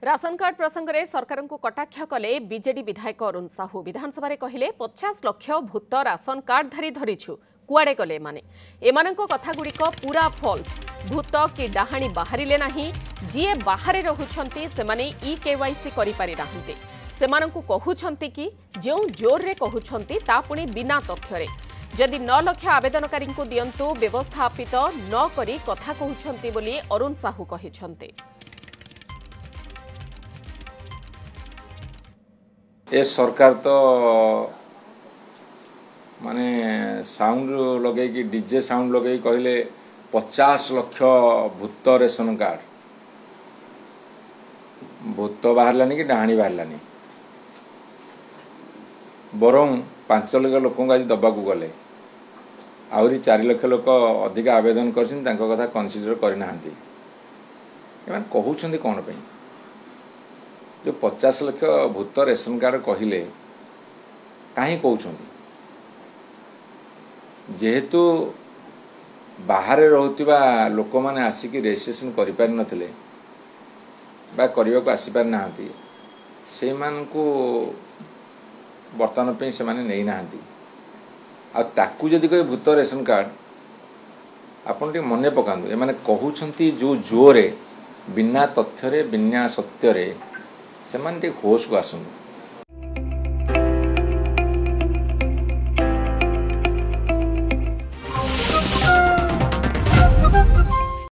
Ration card प्रसंग में सरकार को कटाक्ष कले बीजेडी विधायक अरुण साहू विधानसभा कहले 50 लाख भूत राशन कार्डधारी धरीछु कुआड़े गले माने एमानंको कथागुड़िक पूरा फॉल्स भूत कि डाहाणी बाहरिले नाही जीए बाहरे रहुछंती सेमाने ई केवाईसी करि पारि नाहंती सेमानंकु कहउछंती कि जो जोर रे कहउछंती ता पुणी बिना तथ्य जदि 9 लाख आवेदनकारी को दियंतु व्यवस्थापित न करी कथा कहउछंती बोली अरुण साहू कहिछंती। ए सरकार तो माने साउंड लगे कि डीजे साउंड लगे कहले 50 लाख भूत रेशन कार्ड भूत बाहरलानी कि डाहाणी बाहरलानी बरं 5 लाख लोक आज दबा को गले आहरी 4 लाख लोक अधिक आवेदन करछन तांको कथा कन्सिडर करना एमान कहउछंती कोन पे जो 50 लाख भूत रेशन कार्ड कहले कहीं कहउछंती जेहेतु बाहर रोहुतिबा लोक माने आसिक रजिस्ट्रेशन करि पार नथिले बा करिया को आसी पार नाहंती से मान को वर्तमान पे से माने नै नाहंती आ ताकू जदि कोई भूत रेशन कार्ड आपन टे मने पकांदो ए माने कहउछंती जो जोरे बिना तथ्य रे बिना सत्य रे से माने टे होश को आसंदो।